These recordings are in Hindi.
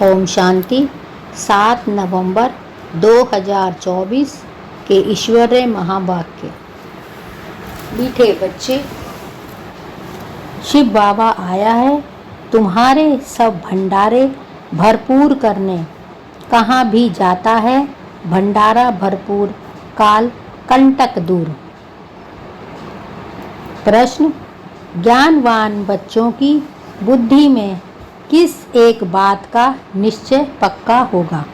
ओम शांति। 7 नवंबर 2024 के ईश्वरीय महावाक्य। मीठे बच्चे, शिव बाबा आया है तुम्हारे सब भंडारे भरपूर करने। कहाँ भी जाता है भंडारा भरपूर, काल कंटक दूर। प्रश्न: ज्ञानवान बच्चों की बुद्धि में किस एक बात का निश्चय पक्का होगा?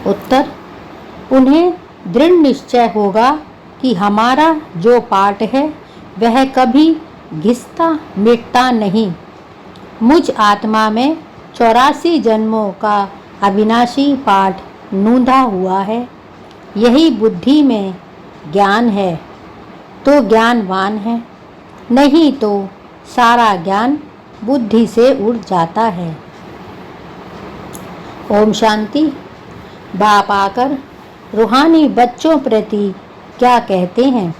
उत्तर: उन्हें दृढ़ निश्चय होगा कि हमारा जो पाठ है वह कभी घिसता मिटता नहीं। मुझ आत्मा में 84 जन्मों का अविनाशी पाठ नूंधा हुआ है। यही बुद्धि में ज्ञान है तो ज्ञानवान है, नहीं तो सारा ज्ञान बुद्धि से उड़ जाता है। ओम शांति। बाप आकर रूहानी बच्चों प्रति क्या कहते हैं,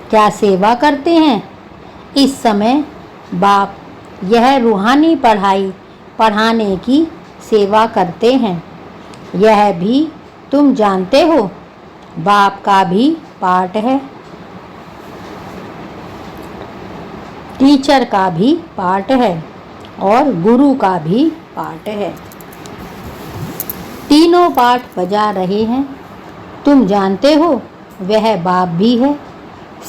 क्या सेवा करते हैं? इस समय बाप यह रूहानी पढ़ाई पढ़ाने की सेवा करते हैं। यह भी तुम जानते हो, बाप का भी पाठ है, टीचर का भी पाठ है और गुरु का भी पाठ है। तीनों पाठ बजा रहे हैं। तुम जानते हो वह बाप भी है,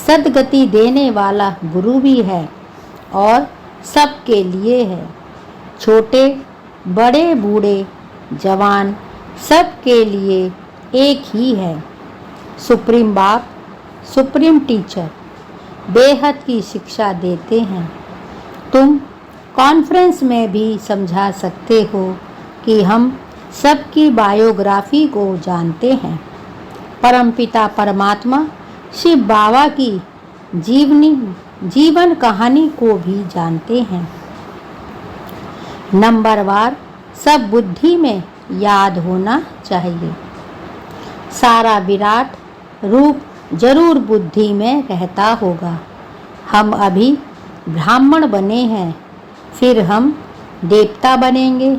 सद्गति देने वाला गुरु भी है और सबके लिए है। छोटे बड़े बूढ़े जवान सबके लिए एक ही है। सुप्रीम बाप, सुप्रीम टीचर बेहद की शिक्षा देते हैं। तुम कॉन्फ्रेंस में भी समझा सकते हो कि हम सबकी बायोग्राफी को जानते हैं। परमपिता परमात्मा शिव बाबा की जीवन कहानी को भी जानते हैं। नंबरवार सब बुद्धि में याद होना चाहिए। सारा विराट रूप जरूर बुद्धि में रहता होगा। हम अभी ब्राह्मण बने हैं, फिर हम देवता बनेंगे,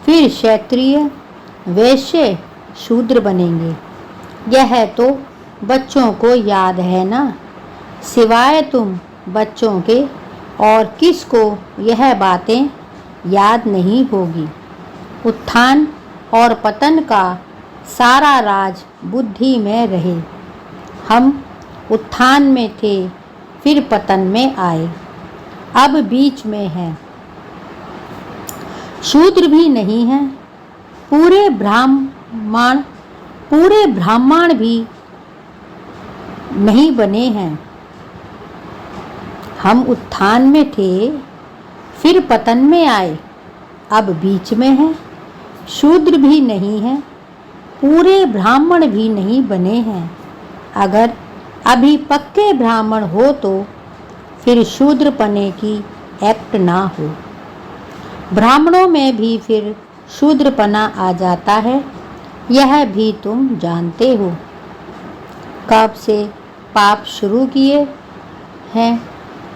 फिर क्षत्रिय, वैश्य, शूद्र बनेंगे। यह तो बच्चों को याद है ना, सिवाय तुम बच्चों के और किसको यह बातें याद नहीं होगी। उत्थान और पतन का सारा राज बुद्धि में रहे। हम उत्थान में थे, फिर पतन में आए, अब बीच में हैं। शूद्र भी नहीं हैं, पूरे ब्राह्मण भी नहीं बने हैं। हम उत्थान में थे, फिर पतन में आए, अब बीच में हैं। शूद्र भी नहीं हैं, पूरे ब्राह्मण भी नहीं बने हैं। अगर अभी पक्के ब्राह्मण हो तो फिर शूद्र पने की एक्ट ना हो। ब्राह्मणों में भी फिर शूद्रपना आ जाता है, यह भी तुम जानते हो। कब से पाप शुरू किए हैं?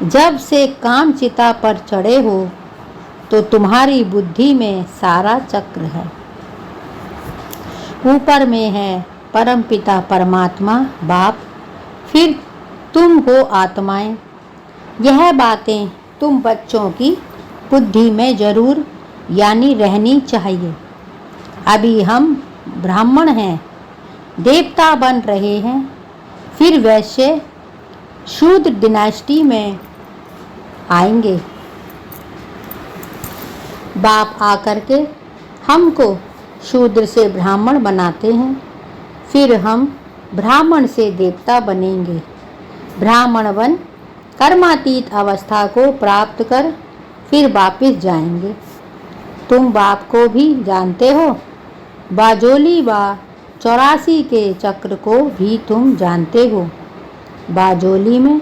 जब से काम चिता पर चढ़े हो तो तुम्हारी बुद्धि में सारा चक्र है। ऊपर में है परमपिता परमात्मा बाप, फिर तुम हो आत्माएं। यह बातें तुम बच्चों की बुद्धि में जरूर यानी रहनी चाहिए। अभी हम ब्राह्मण हैं, देवता बन रहे हैं, फिर वैश्य शूद्र डिनास्टी में आएंगे। बाप आकर के हमको शूद्र से ब्राह्मण बनाते हैं, फिर हम ब्राह्मण से देवता बनेंगे। ब्राह्मण बन कर्मातीत अवस्था को प्राप्त कर फिर वापस जाएंगे। तुम बाप को भी जानते हो, बाजोली बा 84 के चक्र को भी तुम जानते हो। बाजोली में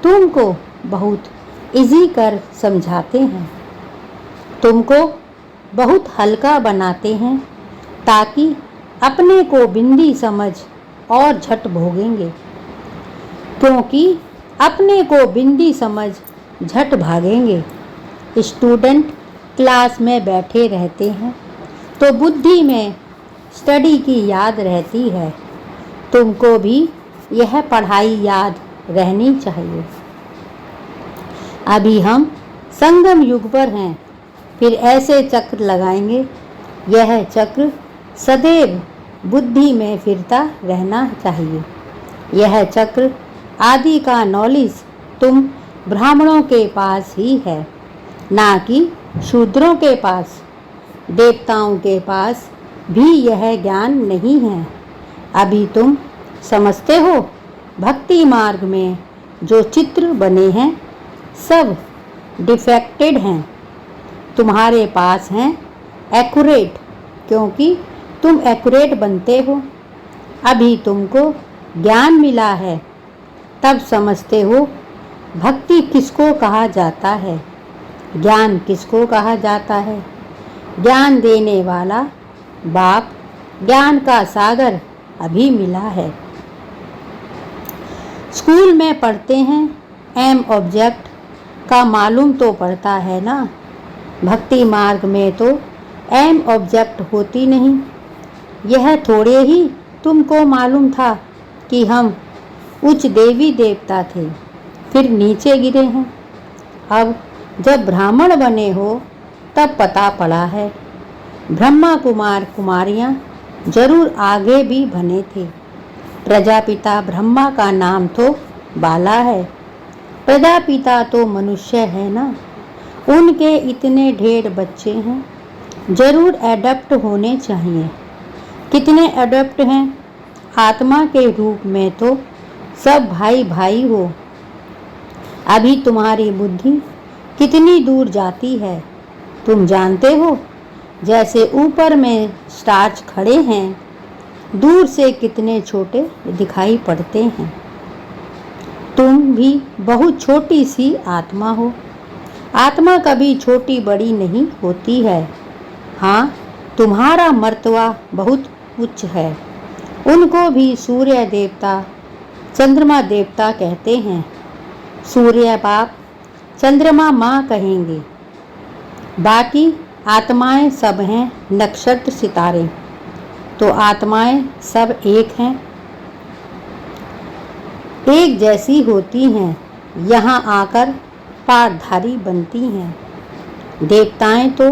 तुमको बहुत इजी कर समझाते हैं, तुमको बहुत हल्का बनाते हैं ताकि अपने को बिंदी समझ और झट भोगेंगे, क्योंकि अपने को बिंदी समझ झट भागेंगे। स्टूडेंट क्लास में बैठे रहते हैं तो बुद्धि में स्टडी की याद रहती है। तुमको भी यह पढ़ाई याद रहनी चाहिए। अभी हम संगम युग पर हैं, फिर ऐसे चक्र लगाएंगे। यह चक्र सदैव बुद्धि में फिरता रहना चाहिए। यह चक्र आदि का नॉलेज तुम ब्राह्मणों के पास ही है, ना कि शूद्रों के पास। देवताओं के पास भी यह ज्ञान नहीं है। अभी तुम समझते हो भक्ति मार्ग में जो चित्र बने हैं सब डिफेक्टेड हैं। तुम्हारे पास हैं एक्यूरेट, क्योंकि तुम एक्यूरेट बनते हो। अभी तुमको ज्ञान मिला है, तब समझते हो भक्ति किसको कहा जाता है, ज्ञान किसको कहा जाता है। ज्ञान देने वाला बाप, ज्ञान का सागर अभी मिला है। स्कूल में पढ़ते हैं एम ऑब्जेक्ट का मालूम तो पड़ता है ना। भक्ति मार्ग में तो एम ऑब्जेक्ट होती नहीं। यह थोड़े ही तुमको मालूम था कि हम उच्च देवी देवता थे, फिर नीचे गिरे हैं। अब जब ब्राह्मण बने हो तब पता पड़ा है ब्रह्मा कुमार कुमारियाँ जरूर आगे भी बने थे। प्रजापिता ब्रह्मा का नाम तो बाला है। प्रजापिता तो मनुष्य है ना, उनके इतने ढेर बच्चे हैं, जरूर एडप्ट होने चाहिए। कितने एडप्ट हैं? आत्मा के रूप में तो सब भाई भाई हो। अभी तुम्हारी बुद्धि कितनी दूर जाती है तुम जानते हो? जैसे ऊपर में स्टार्च खड़े हैं, दूर से कितने छोटे दिखाई पड़ते हैं। तुम भी बहुत छोटी सी आत्मा हो। आत्मा कभी छोटी बड़ी नहीं होती है। हाँ, तुम्हारा मर्तबा बहुत उच्च है। उनको भी सूर्य देवता, चंद्रमा देवता कहते हैं। सूर्य बाप, चंद्रमा माँ कहेंगे। बाकी आत्माएं सब हैं नक्षत्र सितारे, तो आत्माएं सब एक हैं, एक जैसी होती हैं। यहाँ आकर पाठधारी बनती हैं। देवताएं तो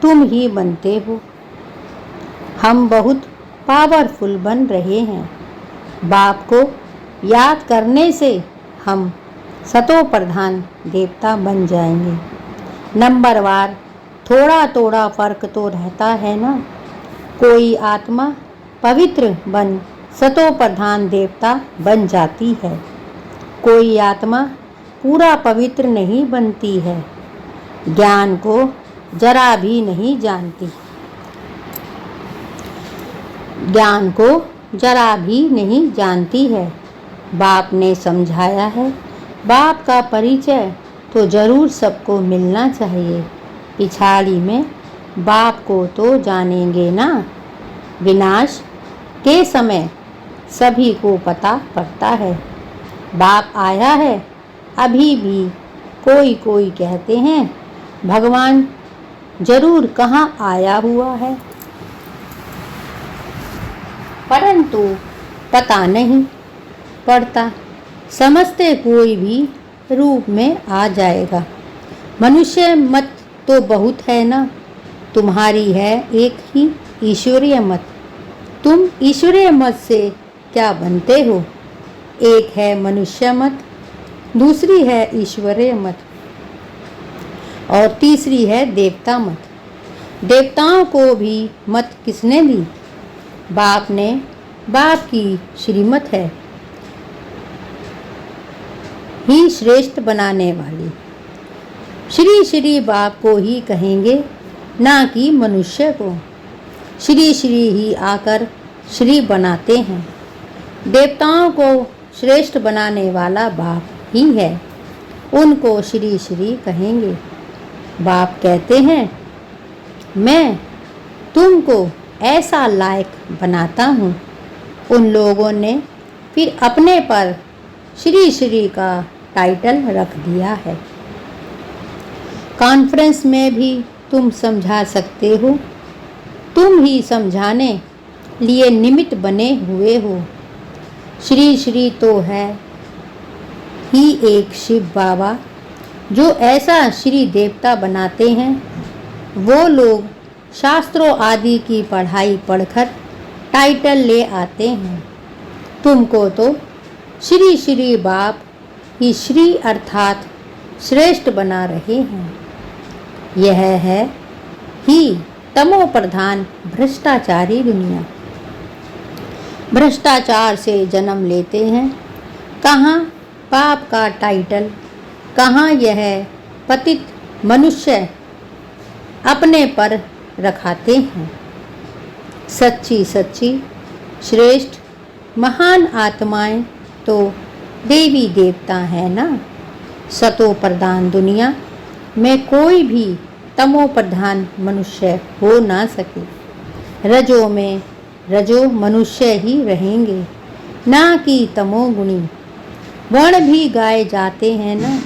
तुम ही बनते हो। हम बहुत पावरफुल बन रहे हैं। बाप को याद करने से हम सतो प्रधान देवता बन जाएंगे। नंबरवार थोड़ा थोड़ा फर्क तो रहता है ना। कोई आत्मा पवित्र बन सतो प्रधान देवता बन जाती है, कोई आत्मा पूरा पवित्र नहीं बनती है। ज्ञान को जरा भी नहीं जानती, ज्ञान को जरा भी नहीं जानती है। बाप ने समझाया है, बाप का परिचय तो जरूर सबको मिलना चाहिए। पिछाड़ी में बाप को तो जानेंगे ना। विनाश के समय सभी को पता पड़ता है बाप आया है। अभी भी कोई कोई कहते हैं भगवान जरूर कहाँ आया हुआ है, परंतु पता नहीं पड़ता। समझते कोई भी रूप में आ जाएगा। मनुष्य मत तो बहुत है ना, तुम्हारी है एक ही ईश्वरीय मत। तुम ईश्वरीय मत से क्या बनते हो? एक है मनुष्य मत, दूसरी है ईश्वरीय मत, और तीसरी है देवता मत। देवताओं को भी मत किसने दी? बाप ने। बाप की श्रीमत है ही श्रेष्ठ बनाने वाली। श्री श्री बाप को ही कहेंगे, ना कि मनुष्य को। श्री श्री ही आकर श्री बनाते हैं। देवताओं को श्रेष्ठ बनाने वाला बाप ही है, उनको श्री श्री कहेंगे। बाप कहते हैं मैं तुमको ऐसा लायक बनाता हूँ। उन लोगों ने फिर अपने पर श्री श्री का टाइटल रख दिया है। कॉन्फ्रेंस में भी तुम समझा सकते हो, तुम ही समझाने लिए निमित्त बने हुए हो। श्री श्री तो है ही एक शिव बाबा, जो ऐसा श्री देवता बनाते हैं। वो लोग शास्त्रों आदि की पढ़ाई पढ़कर टाइटल ले आते हैं। तुमको तो श्री श्री बाप ही श्री अर्थात श्रेष्ठ बना रहे हैं। यह है ही तमो प्रधान भ्रष्टाचारी दुनिया। भ्रष्टाचार से जन्म लेते हैं। कहाँ पाप का टाइटल, कहाँ यह पतित मनुष्य अपने पर रखाते हैं। सच्ची सच्ची श्रेष्ठ महान आत्माएं तो देवी देवता है ना। सतो प्रधान दुनिया में कोई भी तमो प्रधान मनुष्य हो ना सके। रजो में रजो मनुष्य ही रहेंगे, ना कि तमोगुणी। वर्ण भी गाए जाते हैं ना।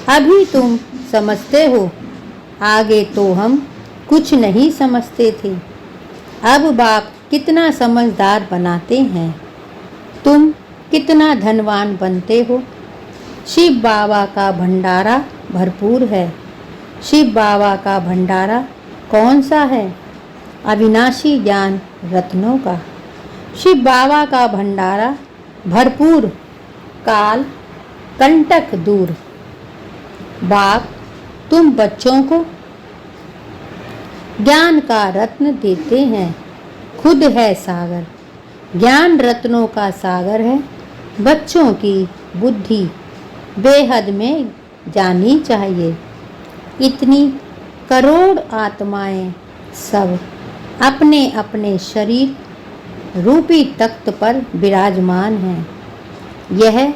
अभी तुम समझते हो, आगे तो हम कुछ नहीं समझते थे। अब बाप कितना समझदार बनाते हैं, तुम कितना धनवान बनते हो। शिव बाबा का भंडारा भरपूर है। शिव बाबा का भंडारा कौन सा है? अविनाशी ज्ञान रत्नों का। शिव बाबा का भंडारा भरपूर, काल कंटक दूर। बाप तुम बच्चों को ज्ञान का रत्न देते हैं। खुद है सागर, ज्ञान रत्नों का सागर है। बच्चों की बुद्धि बेहद में जानी चाहिए। इतनी करोड़ आत्माएं सब अपने अपने शरीर रूपी तख्त पर विराजमान हैं। यह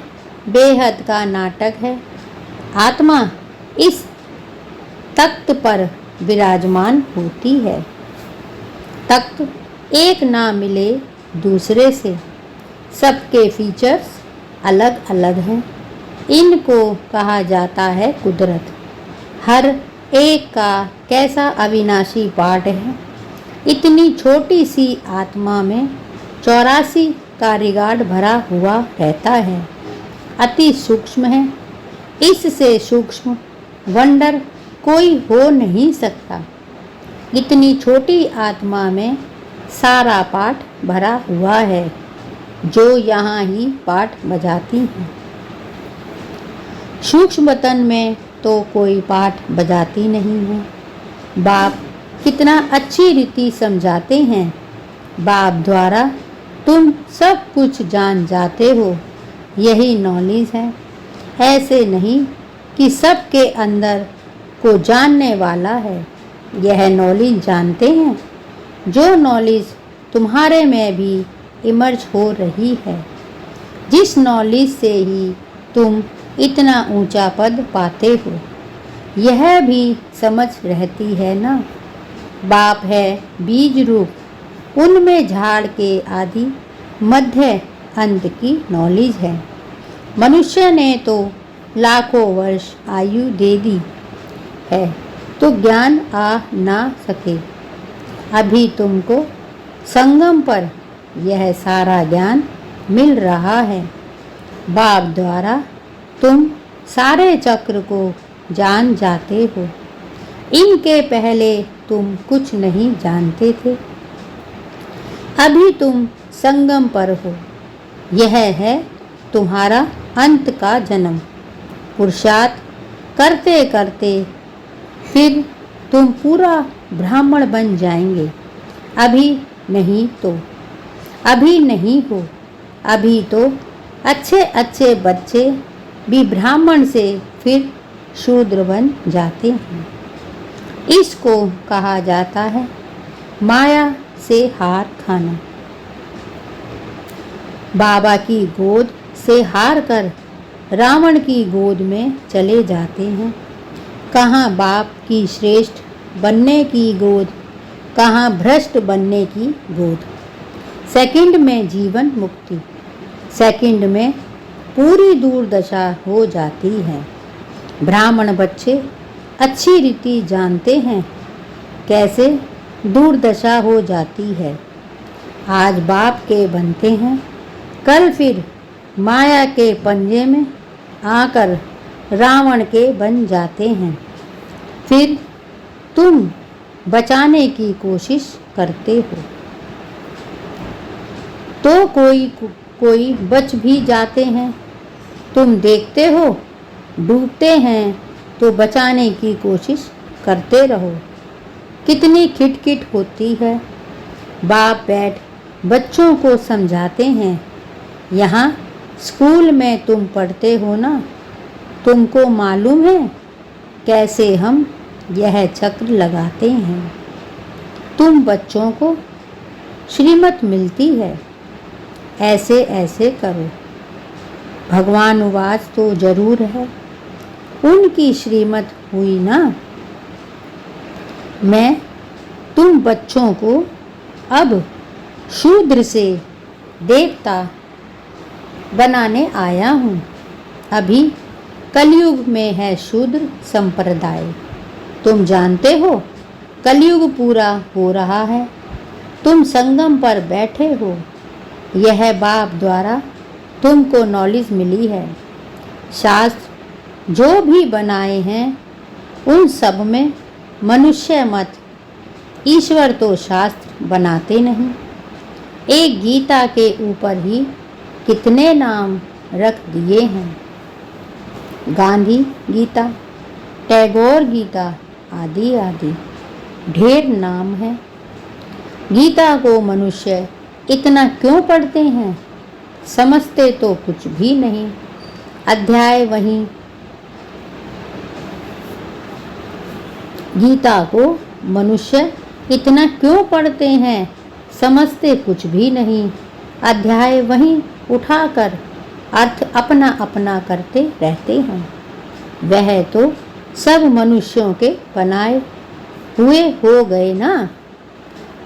बेहद का नाटक है। आत्मा इस तख्त पर विराजमान होती है। तख्त एक ना मिले दूसरे से, सबके फीचर्स अलग अलग हैं। इनको कहा जाता है कुदरत। हर एक का कैसा अविनाशी पार्ट है। इतनी छोटी सी आत्मा में 84 का रिगार्ड भरा हुआ रहता है। अति सूक्ष्म है। इससे सूक्ष्म वंडर कोई हो नहीं सकता। इतनी छोटी आत्मा में सारा पाठ भरा हुआ है, जो यहाँ ही पाठ बजाती हैं। सूक्ष्म वतन में तो कोई पाठ बजाती नहीं है। बाप कितना अच्छी रीति समझाते हैं। बाप द्वारा तुम सब कुछ जान जाते हो, यही नॉलेज है। ऐसे नहीं कि सबके अंदर को जानने वाला है। यह नॉलेज जानते हैं, जो नॉलेज तुम्हारे में भी इमर्ज हो रही है। जिस नॉलेज से ही तुम इतना ऊंचा पद पाते हो, यह भी समझ रहती है ना। बाप है बीज रूप, उनमें झाड़ के आदि मध्य अंत की नॉलेज है। मनुष्य ने तो लाखों वर्ष आयु दे दी है, तो ज्ञान आ ना सके। अभी तुमको संगम पर यह सारा ज्ञान मिल रहा है। बाप द्वारा तुम सारे चक्र को जान जाते हो। इनके पहले तुम कुछ नहीं जानते थे। अभी तुम संगम पर हो। यह है तुम्हारा अंत का जन्म। पुरुषार्थ करते करते फिर तुम पूरा ब्राह्मण बन जाएंगे। अभी नहीं तो अभी नहीं हो। अभी तो अच्छे अच्छे बच्चे भी ब्राह्मण से फिर शूद्र बन जाते हैं। इसको कहा जाता है माया से हार खाना। बाबा की गोद से हार कर रावण की गोद में चले जाते हैं। कहाँ बाप की श्रेष्ठ बनने की गोद, कहाँ भ्रष्ट बनने की गोद। सेकंड में जीवन मुक्ति, सेकंड में पूरी दुर्दशा हो जाती है। ब्राह्मण बच्चे अच्छी रीति जानते हैं कैसे दुर्दशा हो जाती है। आज बाप के बनते हैं, कल फिर माया के पंजे में आकर रावण के बन जाते हैं। फिर तुम बचाने की कोशिश करते हो तो कोई बच भी जाते हैं। तुम देखते हो डूबते हैं तो बचाने की कोशिश करते रहो। कितनी खिटखिट होती है। बाप बैठ बच्चों को समझाते हैं। यहाँ स्कूल में तुम पढ़ते हो ना, तुमको मालूम है कैसे हम यह चक्र लगाते हैं। तुम बच्चों को श्रीमत मिलती है, ऐसे ऐसे करो। भगवान उवाच तो जरूर है, उनकी श्रीमत हुई ना। मैं तुम बच्चों को अब शूद्र से देवता बनाने आया हूँ। अभी कलयुग में है शूद्र संप्रदाय। तुम जानते हो कलयुग पूरा हो रहा है। तुम संगम पर बैठे हो। यह बाप द्वारा तुमको नॉलेज मिली है। शास्त्र जो भी बनाए हैं उन सब में मनुष्य मत, ईश्वर तो शास्त्र बनाते नहीं। एक गीता के ऊपर ही कितने नाम रख दिए हैं। गांधी गीता, टैगोर गीता आदि आदि ढेर नाम है। गीता को मनुष्य इतना क्यों पढ़ते हैं? समझते तो कुछ भी नहीं। अध्याय वहीं। गीता को मनुष्य इतना क्यों पढ़ते हैं? समझते कुछ भी नहीं। अध्याय वहीं उठाकर अर्थ अपना अपना करते रहते हैं। वह तो सब मनुष्यों के बनाए हुए हो गए ना।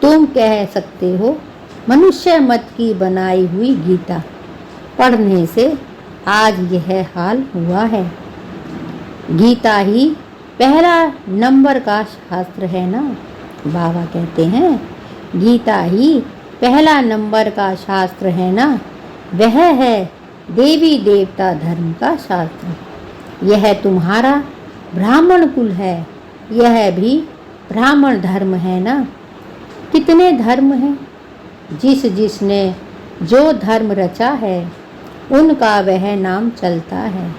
तुम कह सकते हो मनुष्य मत की बनाई हुई गीता पढ़ने से आज यह हाल हुआ है। गीता ही पहला नंबर का शास्त्र है ना। बाबा कहते हैं गीता ही पहला नंबर का शास्त्र है ना। वह है देवी देवता धर्म का शास्त्र। यह तुम्हारा ब्राह्मण कुल है, यह भी ब्राह्मण धर्म है ना। कितने धर्म हैं? जिसने जो धर्म रचा है उनका वह नाम चलता है।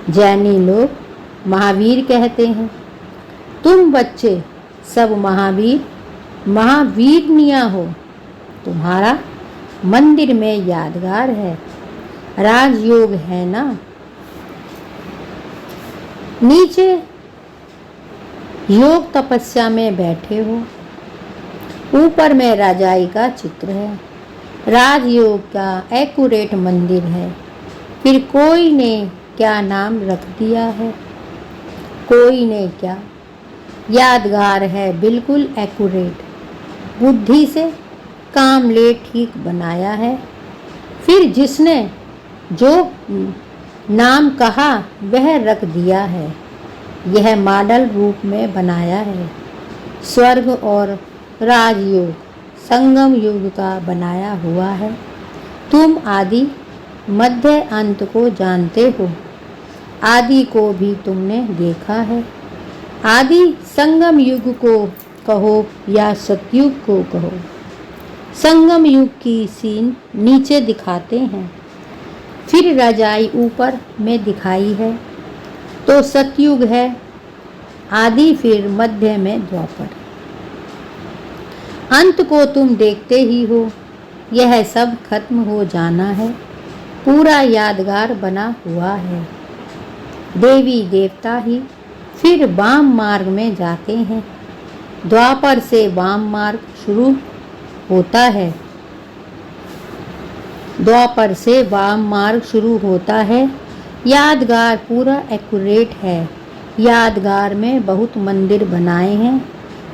जैनी लोग महावीर कहते हैं। तुम बच्चे सब महावीर महावीरनिया हो। तुम्हारा मंदिर में यादगार है, राजयोग है ना। नीचे योग तपस्या में बैठे हो, ऊपर में राजाई का चित्र है। राजयोग का एक्यूरेट मंदिर है। फिर कोई ने क्या नाम रख दिया है? कोई ने क्या, यादगार है, बिल्कुल एक्यूरेट। बुद्धि से काम ले ठीक बनाया है। फिर जिसने जो नाम कहा वह रख दिया है। यह मॉडल रूप में बनाया है। स्वर्ग और राजयोग संगम युग का बनाया हुआ है। तुम आदि मध्य अंत को जानते हो। आदि को भी तुमने देखा है। आदि संगम युग को कहो या सतयुग को कहो। संगम युग की सीन नीचे दिखाते हैं, फिर रजाई ऊपर में दिखाई है तो सतयुग है। आदि फिर मध्य में द्वापर। अंत को तुम देखते ही हो। यह सब खत्म हो जाना है। पूरा यादगार बना हुआ है। देवी देवता ही फिर वाम मार्ग में जाते हैं। द्वापर से वाम मार्ग शुरू होता है। द्वापर से वाम मार्ग शुरू होता है। यादगार पूरा एक्यूरेट है। यादगार में बहुत मंदिर बनाए हैं।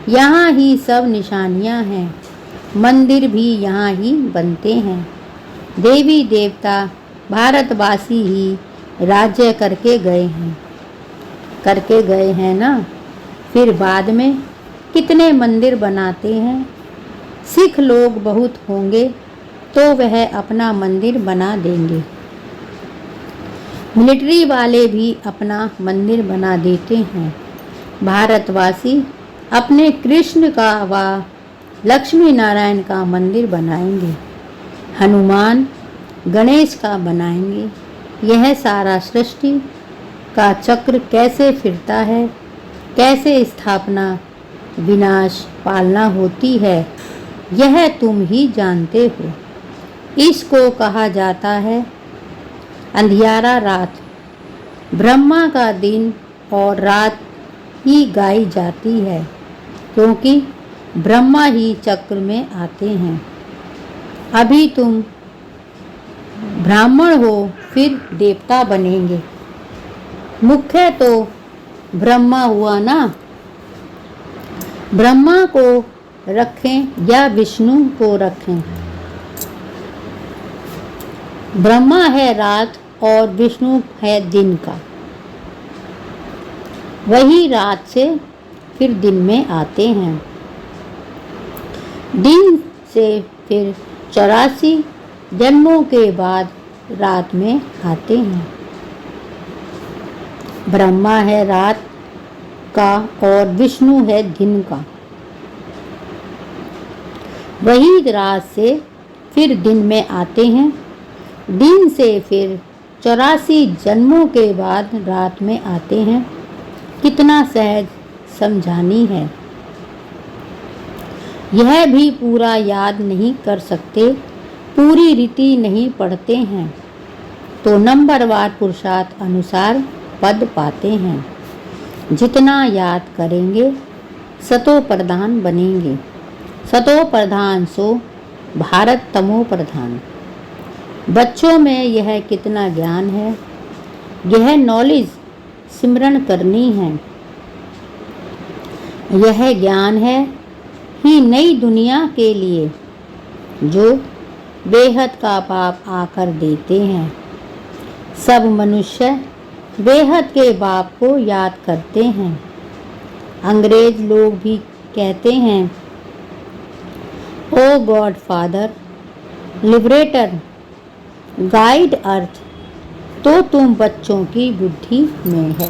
यहाँ ही सब निशानियाँ हैं। मंदिर भी यहाँ ही बनते हैं। देवी देवता भारतवासी ही राज्य करके गए हैं ना। फिर बाद में कितने मंदिर बनाते हैं। सिख लोग बहुत होंगे तो वह अपना मंदिर बना देंगे। मिलिट्री वाले भी अपना मंदिर बना देते हैं। भारतवासी अपने कृष्ण का व लक्ष्मी नारायण का मंदिर बनाएंगे। हनुमान गणेश का बनाएंगे। यह सारा सृष्टि का चक्र कैसे फिरता है, कैसे स्थापना विनाश पालना होती है, यह तुम ही जानते हो। इसको कहा जाता है अंधियारा रात। ब्रह्मा का दिन और रात ही गाई जाती है, क्योंकि ब्रह्मा ही चक्र में आते हैं। अभी तुम ब्राह्मण हो, फिर देवता बनेंगे। मुख्य तो ब्रह्मा हुआ ना। ब्रह्मा को रखें या विष्णु को रखें। ब्रह्मा है रात और विष्णु है दिन का। वही रात से फिर दिन में आते हैं। दिन से फिर 84 जन्मों के बाद रात में आते हैं। ब्रह्मा है रात का और विष्णु है दिन का। वही रात से फिर दिन में आते हैं। दिन से फिर 84 जन्मों के बाद रात में आते हैं। कितना सहज समझानी है। यह भी पूरा याद नहीं कर सकते, पूरी रीति नहीं पढ़ते हैं, तो नंबरवार पुरुषार्थ अनुसार पद पाते हैं। जितना याद करेंगे सतो प्रधान बनेंगे। सतो प्रधान सो भारत तमो प्रधान। बच्चों में यह कितना ज्ञान है। यह नॉलेज सिमरण करनी है। यह ज्ञान है ही नई दुनिया के लिए, जो बेहद का बाप आकर देते हैं। सब मनुष्य बेहद के बाप को याद करते हैं। अंग्रेज लोग भी कहते हैं, ओ गॉड फादर, लिबरेटर, गाइड अर्थ, तो तुम बच्चों की बुद्धि में है।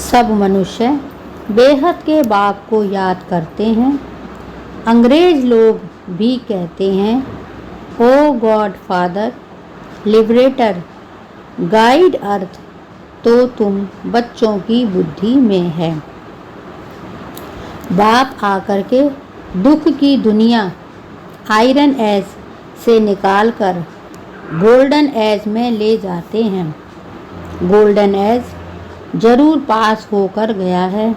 सब मनुष्य बेहद के बाप को याद करते हैं। अंग्रेज लोग भी कहते हैं, ओ गॉड फादर, लिबरेटर, गाइड अर्थ, तो तुम बच्चों की बुद्धि में है। बाप आकर के दुख की दुनिया आयरन एज से निकालकर गोल्डन एज में ले जाते हैं। गोल्डन एज जरूर पास होकर गया है,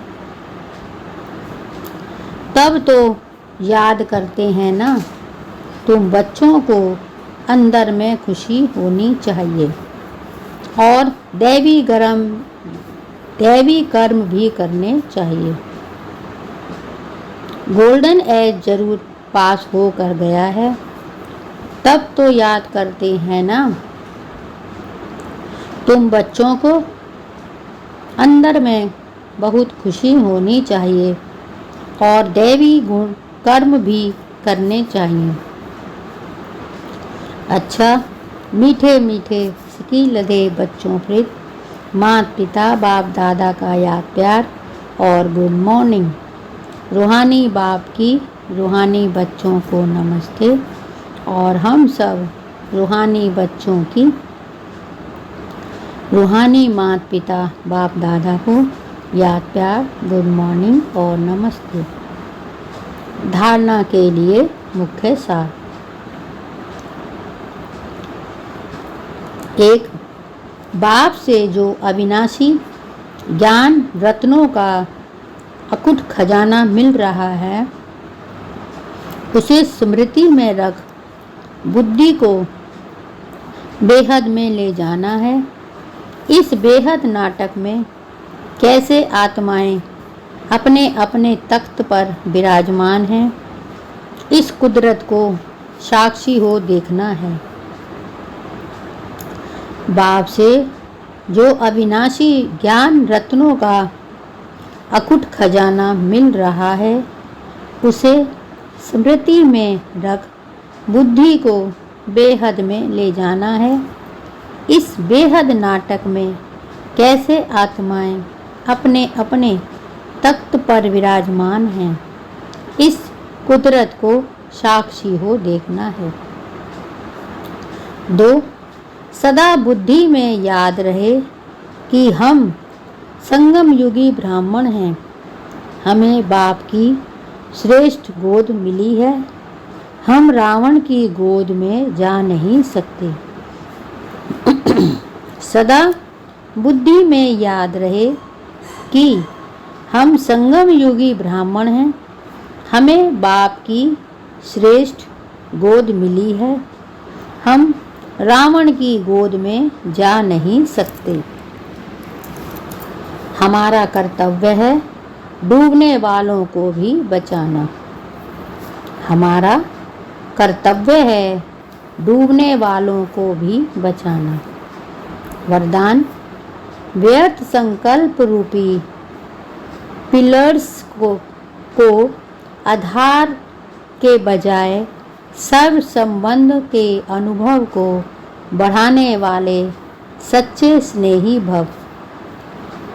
तब तो याद करते हैं ना। तुम बच्चों को अंदर में खुशी होनी चाहिए और दैवी कर्म भी करने चाहिए। गोल्डन एज जरूर पास होकर गया है, तब तो याद करते हैं ना। तुम बच्चों को अंदर में बहुत खुशी होनी चाहिए और दैवी गुण कर्म भी करने चाहिए। अच्छा, मीठे मीठे सिकी लदे बच्चों प्रीत, माता पिता बाप दादा का याद प्यार और गुड मॉर्निंग। रूहानी बाप की रूहानी बच्चों को नमस्ते और हम सब रूहानी बच्चों की रूहानी माता पिता बाप दादा को याद प्यार, गुड मॉर्निंग और नमस्ते। धारणा के लिए मुख्य सार। 1. बाप से जो अविनाशी ज्ञान रत्नों का अकुट खजाना मिल रहा है, उसे स्मृति में रख बुद्धि को बेहद में ले जाना है। इस बेहद नाटक में कैसे आत्माएं अपने अपने तख्त पर विराजमान हैं, इस कुदरत को साक्षी हो देखना है। बाप से जो अविनाशी ज्ञान रत्नों का अकूट खजाना मिल रहा है, उसे स्मृति में रख बुद्धि को बेहद में ले जाना है। इस बेहद नाटक में कैसे आत्माएं अपने अपने तख्त पर विराजमान हैं, इस कुदरत को साक्षी हो देखना है। 2. सदा बुद्धि में याद रहे कि हम संगम युगी ब्राह्मण हैं। हमें बाप की श्रेष्ठ गोद मिली है। हम रावण की गोद में जा नहीं सकते। सदा बुद्धि में याद रहे कि हम संगम युगी ब्राह्मण हैं। हमें बाप की श्रेष्ठ गोद मिली है। हम रावण की गोद में जा नहीं सकते। हमारा कर्तव्य है डूबने वालों को भी बचाना। हमारा कर्तव्य है डूबने वालों को भी बचाना। वरदान: व्यर्थ संकल्प रूपी पिलर्स को आधार के बजाय सर्व संबंध के अनुभव को बढ़ाने वाले सच्चे स्नेही भव।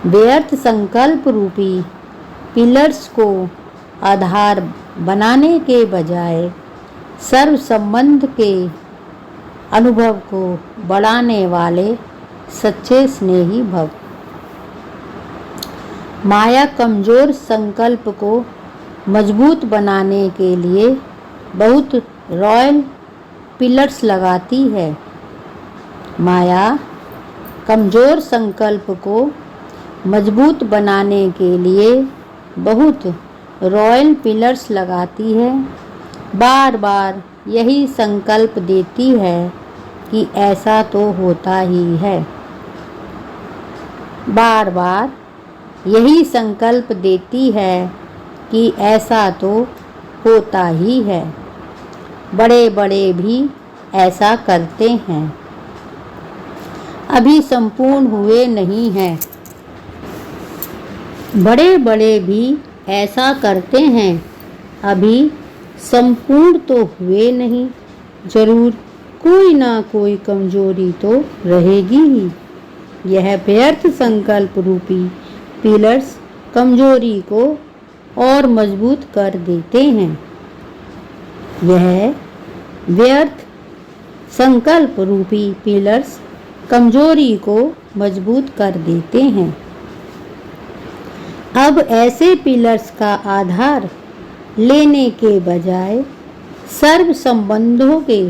व्यर्थ संकल्प रूपी पिलर्स को आधार बनाने के बजाय सर्व संबंध के अनुभव को बढ़ाने वाले सच्चे स्नेही भव। माया कमजोर संकल्प को मजबूत बनाने के लिए बहुत रॉयल पिलर्स लगाती है। माया कमजोर संकल्प को मजबूत बनाने के लिए बहुत रॉयल पिलर्स लगाती है। बार बार यही संकल्प देती है कि ऐसा तो होता ही है। बार बार यही संकल्प देती है कि ऐसा तो होता ही है। बड़े बड़े भी ऐसा करते हैं, अभी संपूर्ण हुए नहीं हैं। बड़े बड़े भी ऐसा करते हैं, अभी संपूर्ण तो हुए नहीं। जरूर कोई ना कोई कमजोरी तो रहेगी ही। यह व्यर्थ संकल्प रूपी पिलर्स कमजोरी को और मजबूत कर देते हैं। यह व्यर्थ संकल्प रूपी पिलर्स कमजोरी को मजबूत कर देते हैं। अब ऐसे पिलर्स का आधार लेने के बजाय सर्व संबंधों के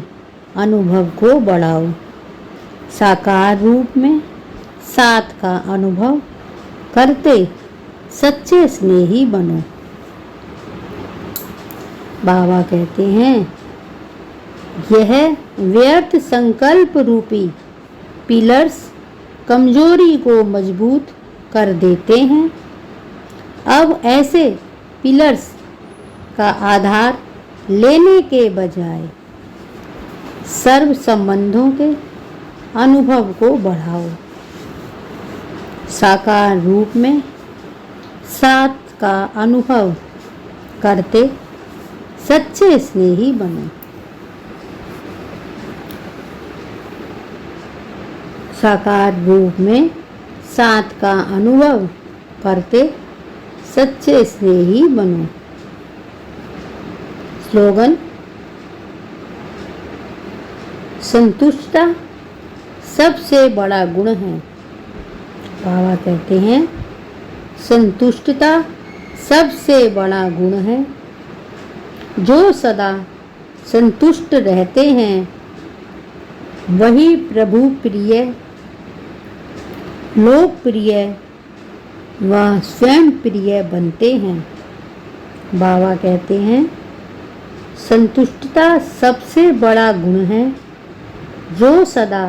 अनुभव को बढ़ाओ। साकार रूप में साथ का अनुभव करते सच्चे स्नेही बनो। बाबा कहते हैं, यह व्यर्थ संकल्प रूपी पिलर्स कमजोरी को मजबूत कर देते हैं। अब ऐसे पिलर्स का आधार लेने के बजाय सर्व संबंधों के अनुभव को बढ़ाओ। साकार रूप में साथ का अनुभव करते सच्चे स्नेही बनो। साकार रूप में साथ का अनुभव करते सच्चे स्नेही बनो। स्लोगन: संतुष्टता सबसे बड़ा गुण है। बाबा कहते हैं, संतुष्टता सबसे बड़ा गुण है। जो सदा संतुष्ट रहते हैं वही प्रभु प्रिय, लोकप्रिय व स्वयं प्रिय बनते हैं। बाबा कहते हैं, संतुष्टता सबसे बड़ा गुण है। जो सदा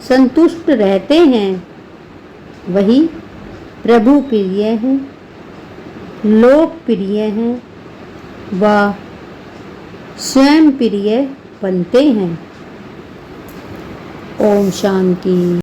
संतुष्ट रहते हैं वही प्रभु प्रिय हैं, लोकप्रिय हैं व स्वयं प्रिय बनते हैं। ओम शांति।